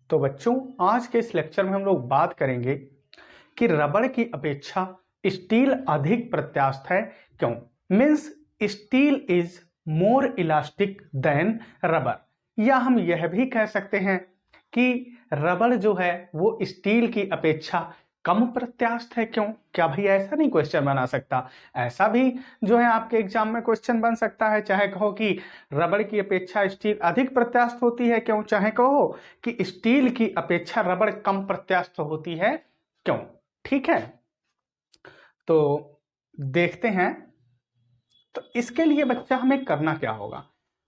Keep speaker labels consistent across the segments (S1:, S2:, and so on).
S1: तो बच्चों, आज के इस लेक्चर में हम लोग बात करेंगे कि रबड़ की अपेक्षा स्टील अधिक प्रत्यास्थ है क्यों। Means steel is more elastic than rubber, या हम यह भी कह सकते हैं कि रबड़ जो है वो स्टील की अपेक्षा कम प्रत्यास्थ है क्यों। क्या भाई ऐसा नहीं क्वेश्चन बना सकता? ऐसा भी जो है आपके एग्जाम में क्वेश्चन बन सकता है। चाहे कहो कि रबड़ की अपेक्षा स्टील अधिक प्रत्यास्थ होती है क्यों, चाहे कहो कि स्टील की अपेक्षा रबड़ कम प्रत्यास्थ होती है क्यों। ठीक है, तो देखते हैं। तो इसके लिए बच्चा हमें करना क्या होगा,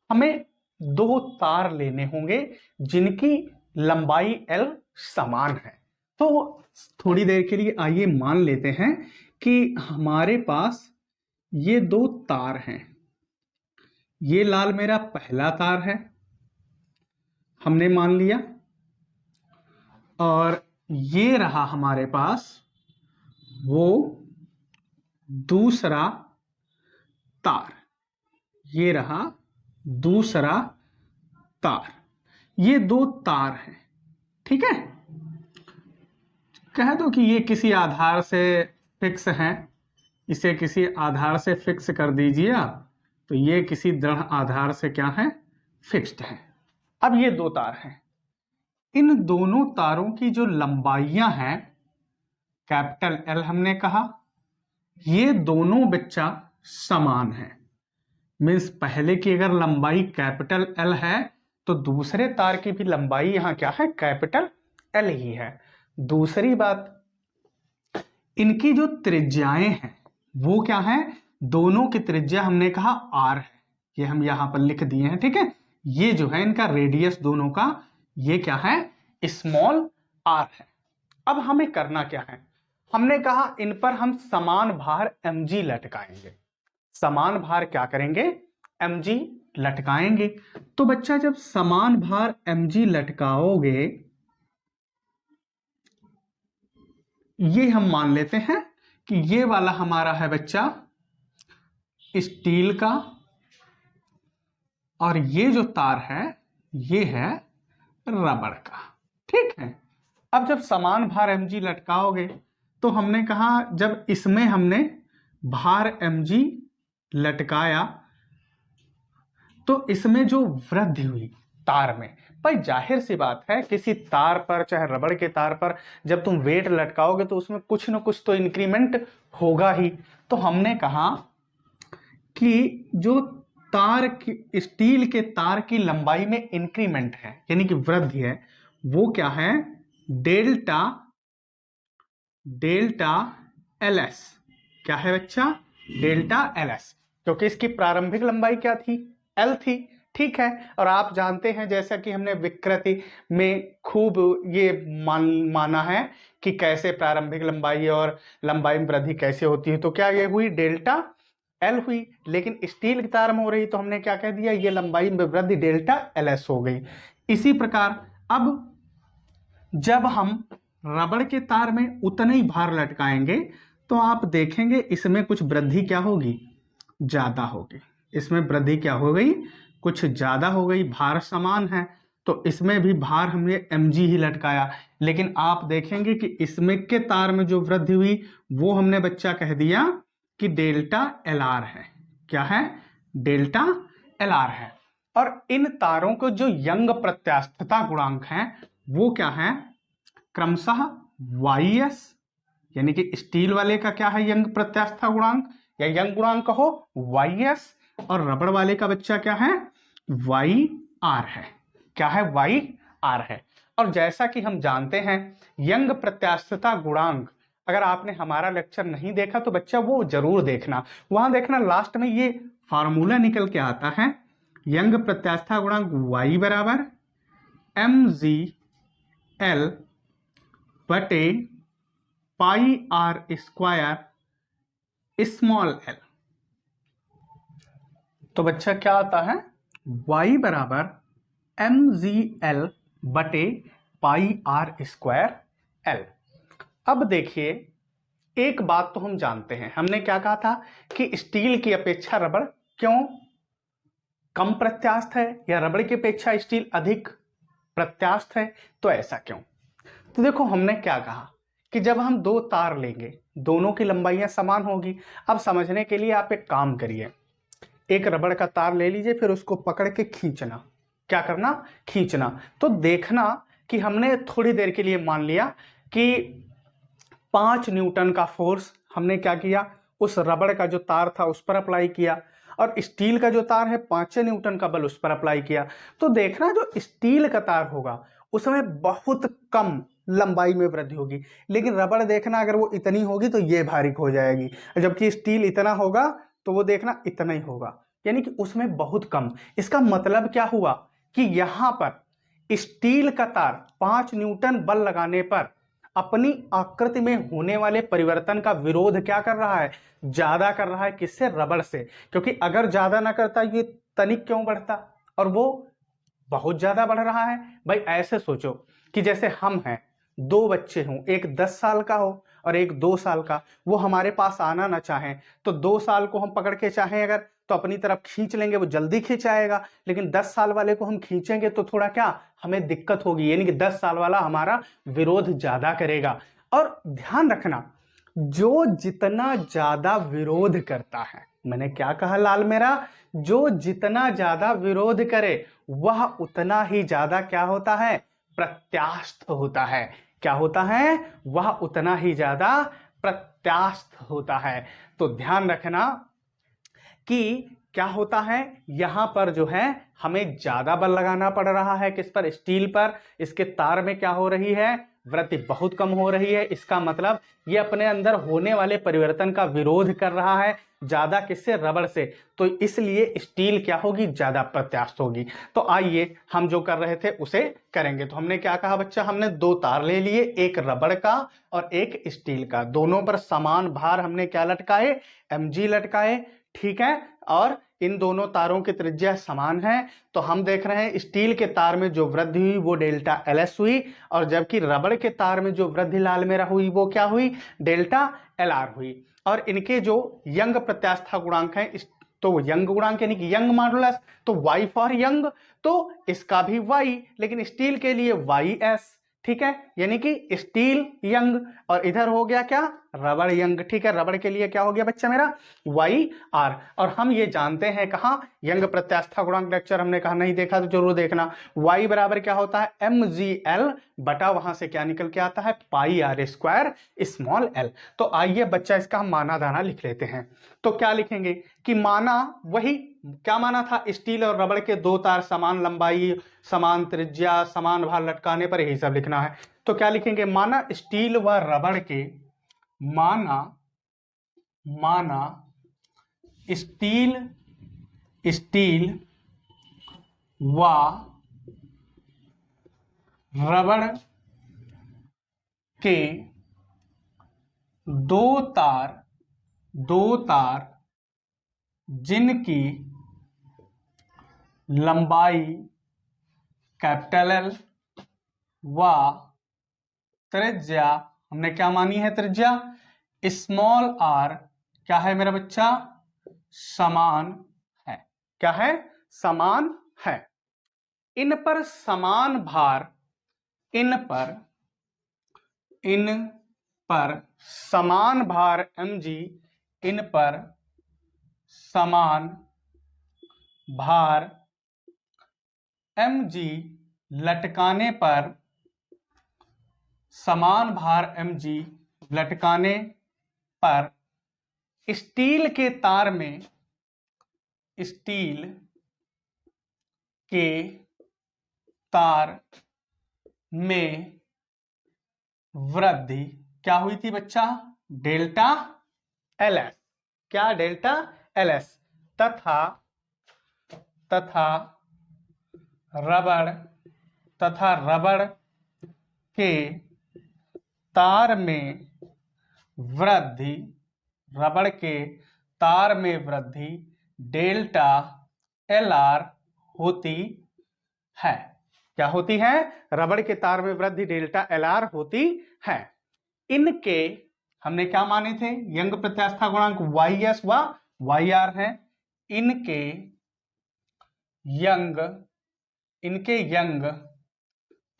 S1: हमें दो तार लेने होंगे जिनकी लंबाई L समान है। तो थोड़ी देर के लिए आइए मान लेते हैं कि हमारे पास ये दो तार हैं। ये लाल मेरा पहला तार है, हमने मान लिया, और ये रहा हमारे पास वो दूसरा तार। ये रहा दूसरा तार। ये दो तार हैं, ठीक है। कह दो कि ये किसी आधार से फिक्स हैं, इसे किसी आधार से फिक्स कर दीजिए आप। तो ये किसी दृढ़ आधार से क्या है, फिक्स्ड है। अब ये दो तार हैं, इन दोनों तारों की जो लंबाइयां हैं कैपिटल L हमने कहा, ये दोनों बच्चा समान है। मीन्स पहले की अगर लंबाई कैपिटल L है तो दूसरे तार की भी लंबाई यहां क्या है, कैपिटल L ही है। दूसरी बात, इनकी जो त्रिज्याएं हैं वो क्या है, दोनों की त्रिज्या हमने कहा R है, ये हम यहां पर लिख दिए हैं, ठीक है। ये जो है इनका रेडियस दोनों का, ये क्या है, स्मॉल r है। अब हमें करना क्या है, हमने कहा इन पर हम समान भार mg लटकाएंगे। समान भार क्या करेंगे, mg लटकाएंगे। तो बच्चा जब समान भार mg लटकाओगे, ये हम मान लेते हैं कि ये वाला हमारा है बच्चा स्टील का, और ये जो तार है ये है रबड़ का, ठीक है। अब जब समान भार mg लटकाओगे तो हमने कहा जब इसमें हमने भार mg लटकाया तो इसमें जो वृद्धि हुई तार में, भाई जाहिर सी बात है किसी तार पर, चाहे रबड़ के तार पर, जब तुम वेट लटकाओगे तो उसमें कुछ ना कुछ तो इंक्रीमेंट होगा ही। तो हमने कहा कि जो तार की, स्टील के तार की लंबाई में इंक्रीमेंट है यानी कि वृद्धि है, वो क्या है, डेल्टा LS। क्या है बच्चा, डेल्टा LS, क्योंकि इसकी प्रारंभिक लंबाई क्या थी, L थी, ठीक है। और आप जानते हैं जैसा कि हमने विकृति में खूब ये माना है कि कैसे प्रारंभिक लंबाई और लंबाई में वृद्धि कैसे होती है। तो क्या ये हुई, डेल्टा L हुई, लेकिन स्टील की तार में हो रही तो हमने क्या कह दिया, ये लंबाई में वृद्धि डेल्टा LS हो गई। इसी प्रकार अब जब हम रबड़ के तार में उतना ही भार लटकाएंगे तो आप देखेंगे इसमें कुछ वृद्धि क्या होगी, ज्यादा होगी। इसमें वृद्धि क्या हो गई, कुछ ज्यादा हो गई। भार समान है तो इसमें भी भार हमने mg ही लटकाया, लेकिन आप देखेंगे कि इसमें के तार में जो वृद्धि हुई वो हमने बच्चा कह दिया कि डेल्टा LR है। क्या है, डेल्टा LR है। और इन तारों को जो यंग प्रत्यास्थता गुणांक है वो क्या है, क्रमशः YS, यानी कि स्टील वाले का क्या है, यंग प्रत्यास्थता गुणांक या यंग गुणांक कहो YS, और रबड़ वाले का बच्चा क्या है, YR है। क्या है, YR है। और जैसा कि हम जानते हैं यंग प्रत्यास्थता गुणांक, अगर आपने हमारा लेक्चर नहीं देखा तो बच्चा वो जरूर देखना, वहां देखना लास्ट में ये फार्मूला निकल के आता है। यंग प्रत्यास्थता गुणांक Y बराबर mgl बटे पाई R स्क्वायर स्मॉल l। तो बच्चा क्या आता है, y बराबर mgl बटे पाई R स्क्वायर l। अब देखिए एक बात तो हम जानते हैं, हमने क्या कहा था कि स्टील की अपेक्षा रबड़ क्यों कम प्रत्यास्थ है, या रबड़ की अपेक्षा स्टील अधिक प्रत्यास्थ है। तो ऐसा क्यों? तो देखो हमने क्या कहा कि जब हम दो तार लेंगे दोनों की लंबाइयां समान होगी। अब समझने के लिए आप एक काम करिए, एक रबड़ का तार ले लीजिए, फिर उसको पकड़ के खींचना। क्या करना? खींचना। तो देखना कि हमने थोड़ी देर के लिए मान लिया कि 5 न्यूटन का फोर्स हमने क्या किया, उस रबड़ का जो तार था उस पर अप्लाई किया, और स्टील का जो तार है 5 न्यूटन का बल उस पर अप्लाई किया। तो देखना जो स्टील का तार होगा उसमें बहुत कम लंबाई में वृद्धि होगी, लेकिन रबड़ देखना अगर वो इतनी होगी तो ये भारिक हो जाएगी, जबकि स्टील इतना होगा तो वो देखना इतना ही होगा, यानी कि उसमें बहुत कम। इसका मतलब क्या हुआ कि यहां पर स्टील का तार 5 न्यूटन बल लगाने पर अपनी आकृति में होने वाले परिवर्तन का विरोध क्या कर रहा है? ज्यादा कर रहा है। किससे? रबड़ से। क्योंकि अगर ज्यादा ना करता ये तनिक क्यों बढ़ता, और वो बहुत ज्यादा बढ़ रहा है। भाई ऐसे सोचो कि जैसे हम हैं, दो बच्चे हों, एक 10 साल का हो और एक 2 साल का, वो हमारे पास आना ना चाहें तो 2 साल को हम पकड़ के चाहें अगर तो अपनी तरफ खींच लेंगे, वो जल्दी खींच आएगा। लेकिन 10 साल वाले को हम खींचेंगे तो थोड़ा क्या हमें दिक्कत होगी, यानी कि 10 साल वाला हमारा विरोध ज्यादा करेगा। और ध्यान रखना, जो जितना ज्यादा विरोध करता है, मैंने क्या कहा लाल मेरा, जो जितना ज्यादा विरोध करे वह उतना ही ज्यादा क्या होता है? प्रत्यास्थ होता है। क्या होता है? वह उतना ही ज्यादा प्रत्यास्थ होता है। तो ध्यान रखना कि क्या होता है, यहां पर जो है हमें ज्यादा बल लगाना पड़ रहा है। किस पर? स्टील पर। इसके तार में क्या हो रही है? वृद्धि बहुत कम हो रही है। इसका मतलब ये अपने अंदर होने वाले परिवर्तन का विरोध कर रहा है ज्यादा। किससे? रबड़ से। तो इसलिए स्टील क्या होगी? ज्यादा प्रत्यास्थ होगी। तो आइए हम जो कर रहे थे उसे करेंगे। तो हमने क्या कहा बच्चा, हमने दो तार ले लिए, एक रबड़ का और एक स्टील का। दोनों पर समान भार हमने क्या लटकाए? mg लटकाए। ठीक है, और इन दोनों तारों की त्रिज्या समान है। तो हम देख रहे हैं स्टील के तार में जो वृद्धि हुई वो डेल्टा LS हुई, और जबकि रबड़ के तार में जो वृद्धि लाल मेरा हुई वो क्या हुई? डेल्टा LR हुई। और इनके जो यंग प्रत्यास्था गुणांक है, तो यंग गुणांक यानी कि यंग मॉडुलस, तो Y फॉर यंग, तो इसका भी Y, लेकिन स्टील के लिए YS। ठीक है, यानी कि स्टील यंग, और इधर हो गया क्या? रबड़ यंग। ठीक है, रबड़ के लिए क्या हो गया बच्चा मेरा? YR। और हम ये जानते हैं कहां, यंग प्रत्यास्था गुणांक लेक्चर हमने कहा नहीं देखा तो जरूर देखना। Y बराबर क्या होता है? mgl बटा वहां से क्या निकल के आता है? पाई r स्क्वायर स्मॉल l। तो आइए बच्चा इसका हम माना दाना लिख लेते हैं। तो क्या लिखेंगे कि माना, वही क्या माना था? स्टील और रबड़ के दो तार समान लंबाई, समान त्रिज्या, समान भार लटकाने पर यही सब लिखना है। तो क्या लिखेंगे? माना स्टील व रबड़ के, माना स्टील व रबड़ के दो तार जिनकी लंबाई कैपिटल L व त्रिज्या, हमने क्या मानी है? त्रिज्या स्मॉल r क्या है मेरा बच्चा? समान है। क्या है? समान है। इन पर समान भार, इन पर समान भार mg, इन पर समान भार mg लटकाने पर, समान भार mg लटकाने पर स्टील के तार में, स्टील के तार में वृद्धि क्या हुई थी बच्चा? Delta LS। क्या? Delta LS। तथा रबड़ के तार में वृद्धि, रबड़ के तार में वृद्धि डेल्टा LR होती है। क्या होती है? रबड़ के तार में वृद्धि डेल्टा LR होती है। इनके हमने क्या माने थे? यंग प्रत्यास्था गुणांक YS व YR है। इनके यंग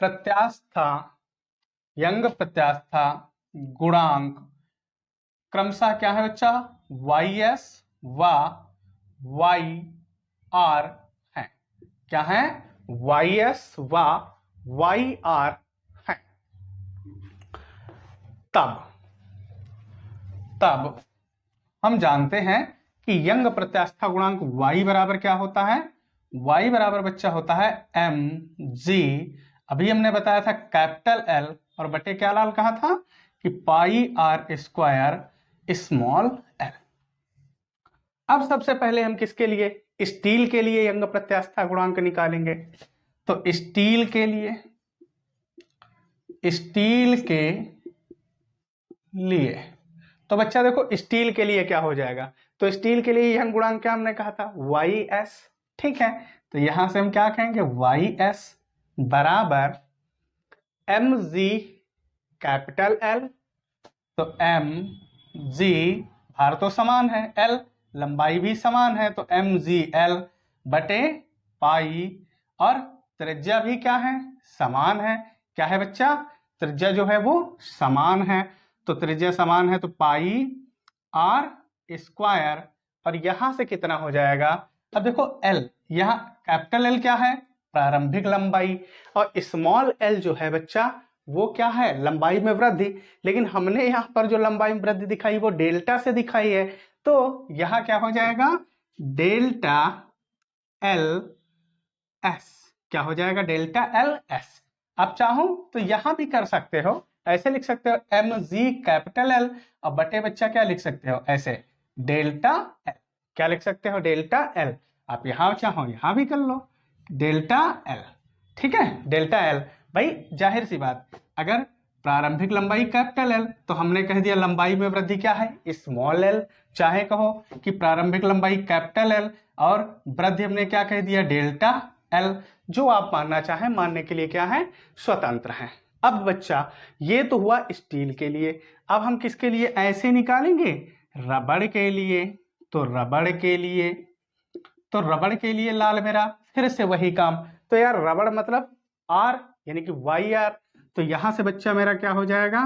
S1: प्रत्यास्था यंग प्रत्यास्था गुणांक क्रमशः क्या है बच्चा, YS व YR है। क्या है, YS व YR है। तब हम जानते हैं कि यंग प्रत्यास्था गुणांक y बराबर क्या होता है, y बराबर बच्चा होता है mg, अभी हमने बताया था कैपिटल L और बटे क्या लाल कहा था कि पाई r स्क्वायर स्मॉल l। अब सबसे पहले हम किसके लिए, स्टील के लिए यंग प्रत्यास्था गुणांक निकालेंगे। तो स्टील के लिए तो बच्चा देखो स्टील के लिए क्या हो जाएगा, तो स्टील के लिए यंग गुणांक क्या हमने कहा था, YS। ठीक है, तो यहां से हम क्या कहेंगे, YS बराबर mg कैपिटल L, तो mg भार तो समान है, L लंबाई भी समान है, तो mgl बटे पाई, और त्रिज्या भी क्या है, समान है। क्या है बच्चा, त्रिज्या जो है वो समान है, तो त्रिज्या समान है तो पाई r स्क्वायर, और यहां से कितना हो जाएगा, अब देखो L, यहाँ कैपिटल L क्या है, प्रारंभिक लंबाई, और स्मॉल l जो है बच्चा वो क्या है, लंबाई में वृद्धि, लेकिन हमने यहाँ पर जो लंबाई में वृद्धि दिखाई वो डेल्टा से दिखाई है, तो यहाँ क्या हो जाएगा, डेल्टा एल एस, क्या हो जाएगा, डेल्टा एल एस। आप चाहो तो यहां भी कर सकते हो, ऐसे लिख सकते हो mg कैपिटल L, और बटे बच्चा क्या लिख सकते हो, ऐसे डेल्टा L, क्या लिख सकते हो, डेल्टा L। आप यहां चाहो यहां भी कर लो, डेल्टा L। ठीक है, डेल्टा L, भाई जाहिर सी बात, अगर प्रारंभिक लंबाई कैपिटल L तो हमने कह दिया लंबाई में वृद्धि क्या है, स्मॉल l, चाहे कहो कि प्रारंभिक लंबाई कैपिटल L और वृद्धि हमने क्या कह दिया, डेल्टा L, जो आप मानना चाहें मानने के लिए क्या है, स्वतंत्र है। अब बच्चा ये तो हुआ स्टील के लिए, अब हम किसके लिए ऐसे निकालेंगे, रबड़ के लिए। तो रबड़ के लिए लाल मेरा फिर से वही काम, तो यार रबड़ मतलब R यानी कि YR, तो यहां से बच्चा मेरा क्या हो जाएगा,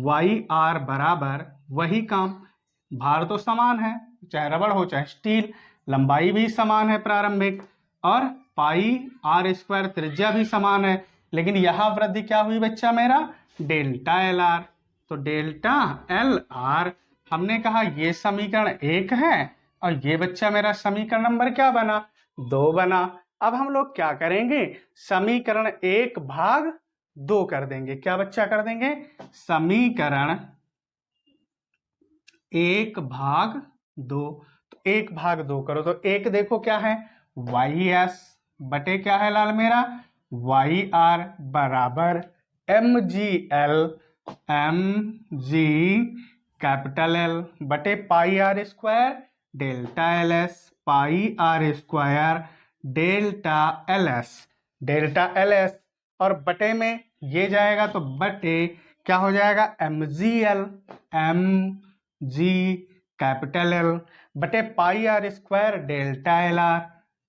S1: YR बराबर वही काम, भार तो समान है चाहे रबड़ हो चाहे स्टील, लंबाई भी समान है प्रारंभिक, और पाई r स्क्वायर त्रिज्या भी समान है, लेकिन यहां वृद्धि क्या हुई बच्चा मेरा, डेल्टा LR। तो डेल्टा LR हमने कहा ये समीकरण 1 है, और ये बच्चा मेरा समीकरण नंबर क्या बना, 2 बना। अब हम लोग क्या करेंगे, समीकरण 1 भाग 2 कर देंगे। क्या बच्चा कर देंगे, समीकरण 1 भाग 2, तो 1 भाग 2 करो, तो 1 देखो क्या है, YS बटे क्या है लाल मेरा, YR बराबर MGL, MG कैपिटल L बटे पाई R स्क्वायर डेल्टा LS, पाई R स्क्वायर डेल्टा LS, और बटे में ये जाएगा तो बटे क्या हो जाएगा, MGL, MG कैपिटल L बटे पाई R स्क्वायर डेल्टा LR,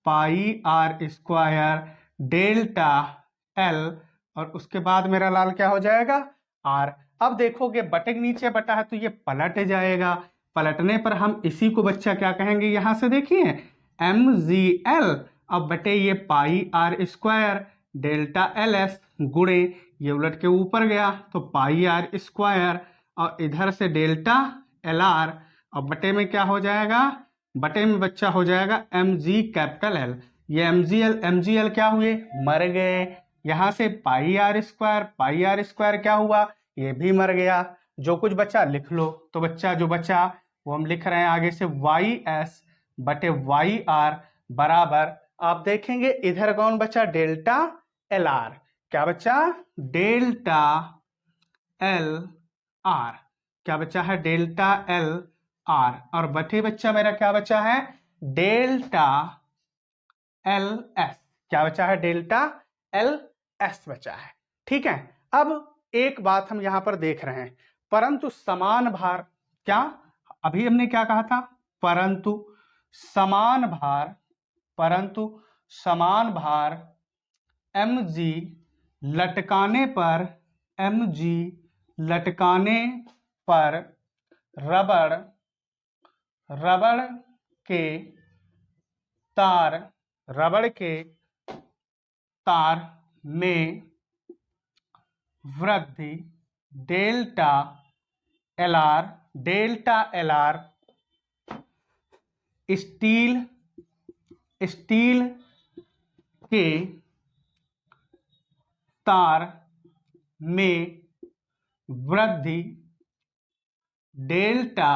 S1: पाई R स्क्वायर डेल्टा L, और उसके बाद मेरा लाल क्या हो जाएगा, R। अब देखोगे बटे के नीचे बटा है तो ये पलट जाएगा, पलटने पर हम इसी को बच्चा क्या कहेंगे, यहां से देखिए MGL, अब बटे ये पाई R स्क्वायर डेल्टा LS गुणे ये उलट के ऊपर गया तो पाई R स्क्वायर, और इधर से डेल्टा LR, और बटे में क्या हो जाएगा, बटे में बच्चा हो जाएगा MG कैपिटल L, ये MGL क्या हुए, मर गए, यहां से पाई R स्क्वायर क्या हुआ, ये भी मर गया, जो कुछ बचा लिख लो। तो बच्चा जो बचा वो हम लिख रहे हैं आगे से YS बटे YR बराबर, आप देखेंगे इधर कौन बचा, डेल्टा LR, क्या बचा, डेल्टा LR, क्या बचा है, डेल्टा LR, और बटे बच्चा मेरा क्या बचा है, डेल्टा LS, क्या बचा है, डेल्टा LS बचा है। ठीक है, अब एक बात हम यहां पर देख रहे हैं, परंतु समान भार, क्या अभी हमने क्या कहा था, परंतु समान भार mg लटकाने पर mg लटकाने पर रबड़ के तार में वृद्धि डेल्टा एलआर स्टील के तार में वृद्धि डेल्टा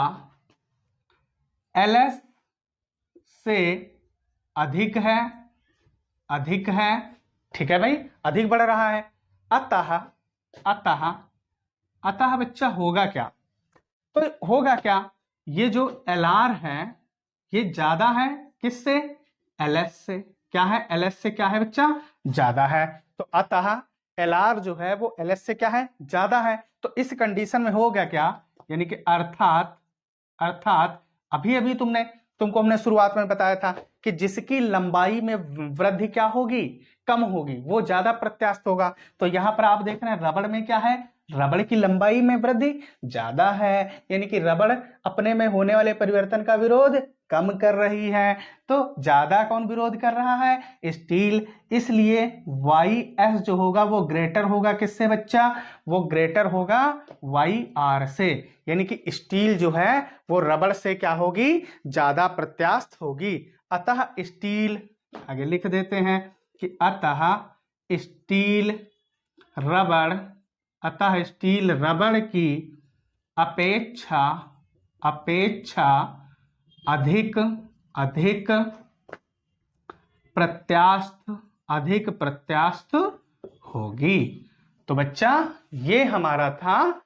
S1: एलएस से अधिक है। ठीक है भाई, अधिक बढ़ रहा है। अतः बच्चा होगा क्या? तो होगा क्या, ये जो एलआर है ये ज्यादा है किससे? एलएस से। क्या है? एलएस से क्या है बच्चा? ज्यादा है। तो अतः एलआर जो है वो एलएस से क्या है? ज्यादा है। तो इस कंडीशन में होगा क्या, यानी कि अर्थात अभी तुमको हमने शुरुआत में बताया था कि जिसकी लंबाई में वृद्धि क्या होगी? कम होगी, वो ज्यादा प्रत्यास्थ होगा। तो यहां पर आप देख रहे हैं रबड़ में क्या है? रबड़ की लंबाई में वृद्धि ज्यादा है, यानी कि रबड़ अपने में होने वाले परिवर्तन का विरोध कम कर रही है। तो ज्यादा कौन विरोध कर रहा है? स्टील। इसलिए वाई एस जो होगा वो ग्रेटर होगा किससे बच्चा? वो ग्रेटर होगा वाई आर से, यानी कि स्टील जो है वो रबड़ से क्या होगी? ज्यादा प्रत्यास्थ होगी। अतः स्टील, आगे लिख देते हैं कि अतः स्टील रबड़ की अपेक्षा अधिक प्रत्यास्थ होगी। तो बच्चा ये हमारा था,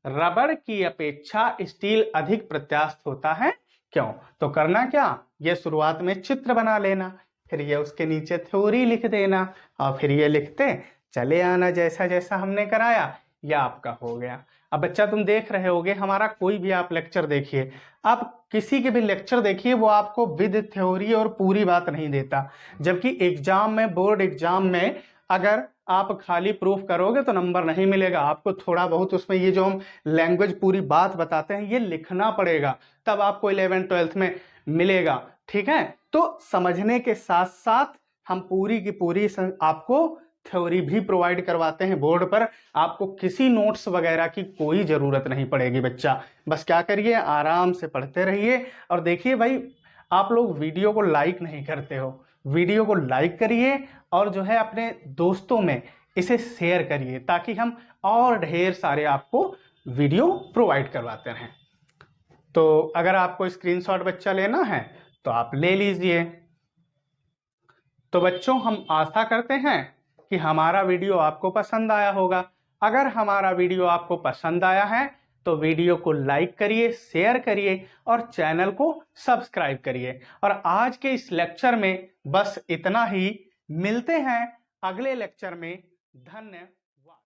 S1: रबड़ की अपेक्षा स्टील अधिक प्रत्यास्थ होता है। क्यों? तो करना क्या, ये शुरुआत में चित्र बना लेना, फिर ये उसके नीचे थ्योरी लिख देना, और फिर ये लिखते चले आना जैसा जैसा हमने कराया, यह आपका हो गया। अब बच्चा तुम देख रहे होगे हमारा कोई भी आप लेक्चर देखिए, आप किसी के भी लेक्चर देखिए, वो आपको विद थ्योरी और पूरी बात नहीं देता। जबकि एग्जाम में, बोर्ड एग्जाम में अगर आप खाली प्रूफ करोगे तो नंबर नहीं मिलेगा, आपको थोड़ा बहुत उसमें ये जो हम लैंग्वेज पूरी बात बताते हैं ये लिखना पड़ेगा, तब आपको 11th 12th में मिलेगा। ठीक है, तो समझने के साथ साथ हम पूरी की पूरी आपको थ्योरी भी प्रोवाइड करवाते हैं बोर्ड पर। आपको किसी नोट्स वगैरह की कोई जरूरत नहीं पड़ेगी बच्चा, बस क्या करिए, आराम से पढ़ते रहिए। और देखिए भाई, आप लोग वीडियो को लाइक नहीं करते हो, वीडियो को लाइक करिए और जो है अपने दोस्तों में इसे शेयर करिए, ताकि हम और ढेर सारे आपको वीडियो प्रोवाइड करवाते रहें। तो अगर आपको स्क्रीनशॉट बच्चा लेना है तो आप ले लीजिए। तो बच्चों, हम आशा करते हैं कि हमारा वीडियो आपको पसंद आया होगा। अगर हमारा वीडियो आपको पसंद आया है तो वीडियो को लाइक करिए, शेयर करिए और चैनल को सब्सक्राइब करिए। और आज के इस लेक्चर में बस इतना ही, मिलते हैं अगले लेक्चर में। धन्यवाद।